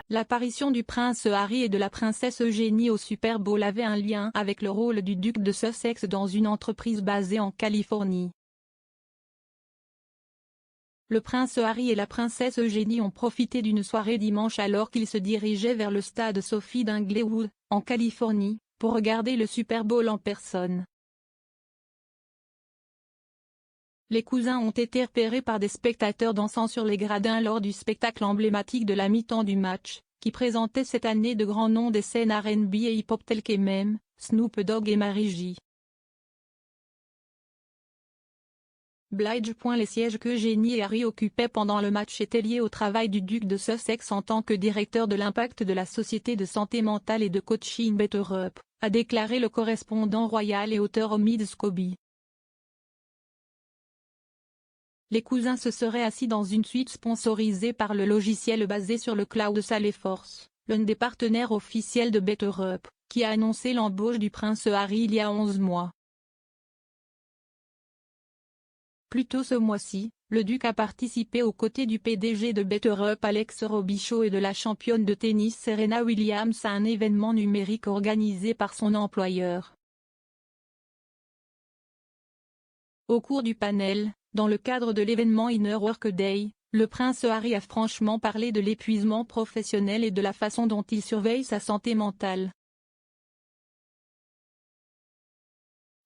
L'apparition du prince Harry et de la princesse Eugénie au Super Bowl avait un lien avec le rôle du duc de Sussex dans une entreprise basée en Californie. Le prince Harry et la princesse Eugénie ont profité d'une soirée dimanche alors qu'ils se dirigeaient vers le stade Sophie d'Inglewood, en Californie, pour regarder le Super Bowl en personne. Les cousins ont été repérés par des spectateurs dansant sur les gradins lors du spectacle emblématique de la mi-temps du match, qui présentait cette année de grands noms des scènes R&B et hip-hop tels qu'Eminem, Snoop Dogg et Mary J. Blige. Les sièges qu'Eugénie et Harry occupaient pendant le match étaient liés au travail du duc de Sussex en tant que directeur de l'impact de la société de santé mentale et de coaching BetterUp, a déclaré le correspondant royal et auteur Omid Scobie. Les cousins se seraient assis dans une suite sponsorisée par le logiciel basé sur le cloud Salesforce, l'un des partenaires officiels de BetterUp, qui a annoncé l'embauche du prince Harry il y a 11 mois. Plus tôt ce mois-ci, le duc a participé aux côtés du PDG de BetterUp Alex Robichaud et de la championne de tennis Serena Williams à un événement numérique organisé par son employeur. Au cours du panel, dans le cadre de l'événement Inner Workday, le prince Harry a franchement parlé de l'épuisement professionnel et de la façon dont il surveille sa santé mentale.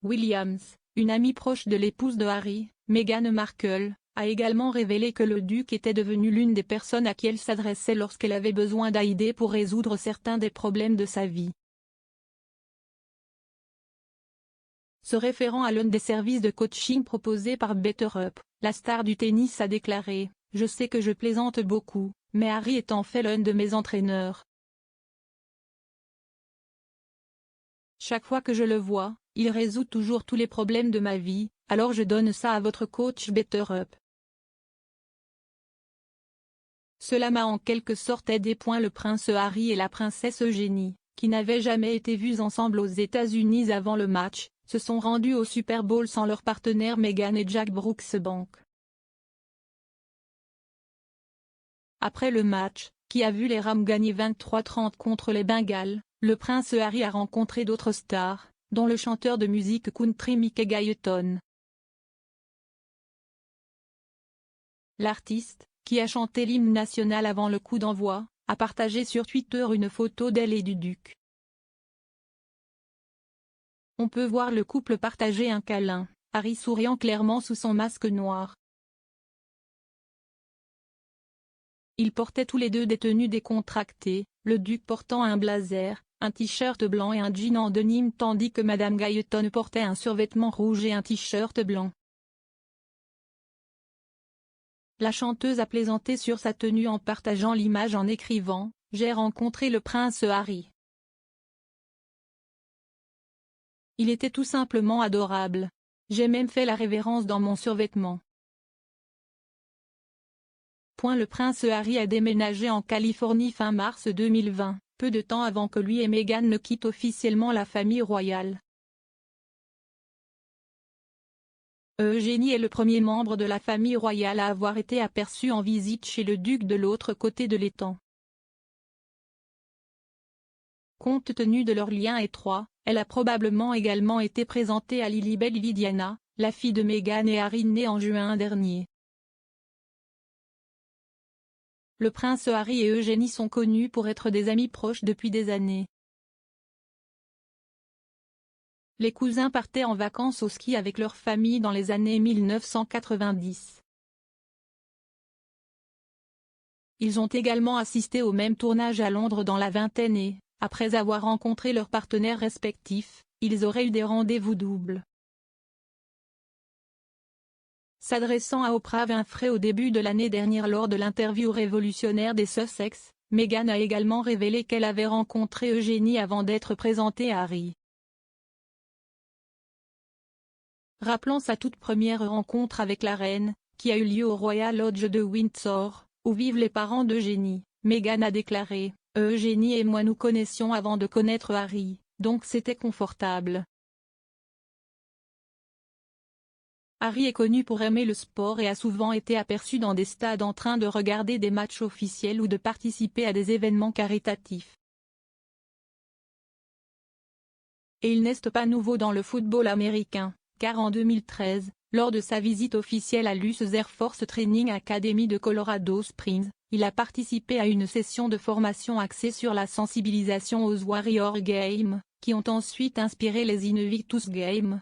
Williams, une amie proche de l'épouse de Harry, Meghan Markle, a également révélé que le duc était devenu l'une des personnes à qui elle s'adressait lorsqu'elle avait besoin d'aide pour résoudre certains des problèmes de sa vie. Se référant à l'un des services de coaching proposés par BetterUp, la star du tennis a déclaré « Je sais que je plaisante beaucoup, mais Harry est en fait l'un de mes entraîneurs. Chaque fois que je le vois, il résout toujours tous les problèmes de ma vie, alors je donne ça à votre coach BetterUp. Cela m'a en quelque sorte aidé. » Le prince Harry et la princesse Eugénie, qui n'avaient jamais été vus ensemble aux États-Unis avant le match, se sont rendus au Super Bowl sans leur partenaire Meghan et Jack Brooksbank. Après le match, qui a vu les Rams gagner 23-30 contre les Bengals, le prince Harry a rencontré d'autres stars, dont le chanteur de musique country Mickey Guyton. L'artiste, qui a chanté l'hymne national avant le coup d'envoi, a partagé sur Twitter une photo d'elle et du duc. On peut voir le couple partager un câlin, Harry souriant clairement sous son masque noir. Ils portaient tous les deux des tenues décontractées, le duc portant un blazer, un t-shirt blanc et un jean en denim tandis que Madame Guyton portait un survêtement rouge et un t-shirt blanc. La chanteuse a plaisanté sur sa tenue en partageant l'image en écrivant « J'ai rencontré le prince Harry. Il était tout simplement adorable. J'ai même fait la révérence dans mon survêtement. » Le prince Harry a déménagé en Californie fin mars 2020, peu de temps avant que lui et Meghan ne quittent officiellement la famille royale. Eugénie est le premier membre de la famille royale à avoir été aperçu en visite chez le duc de l'autre côté de l'étang. Compte tenu de leur lien étroit, elle a probablement également été présentée à Lilibet Lydiana, la fille de Meghan et Harry née en juin dernier. Le prince Harry et Eugénie sont connus pour être des amis proches depuis des années. Les cousins partaient en vacances au ski avec leur famille dans les années 1990. Ils ont également assisté au même tournage à Londres dans la vingtaine et, après avoir rencontré leurs partenaires respectifs, ils auraient eu des rendez-vous doubles. S'adressant à Oprah Winfrey au début de l'année dernière lors de l'interview révolutionnaire des Sussex, Meghan a également révélé qu'elle avait rencontré Eugénie avant d'être présentée à Harry. Rappelant sa toute première rencontre avec la reine, qui a eu lieu au Royal Lodge de Windsor, où vivent les parents d'Eugénie, Meghan a déclaré « Eugénie et moi nous connaissions avant de connaître Harry, donc c'était confortable. Harry est connu pour aimer le sport et a souvent été aperçu dans des stades en train de regarder des matchs officiels ou de participer à des événements caritatifs. Et il n'est pas nouveau dans le football américain, car en 2013, lors de sa visite officielle à l'US Air Force Training Academy de Colorado Springs, il a participé à une session de formation axée sur la sensibilisation aux Warrior Games, qui ont ensuite inspiré les Invictus Games,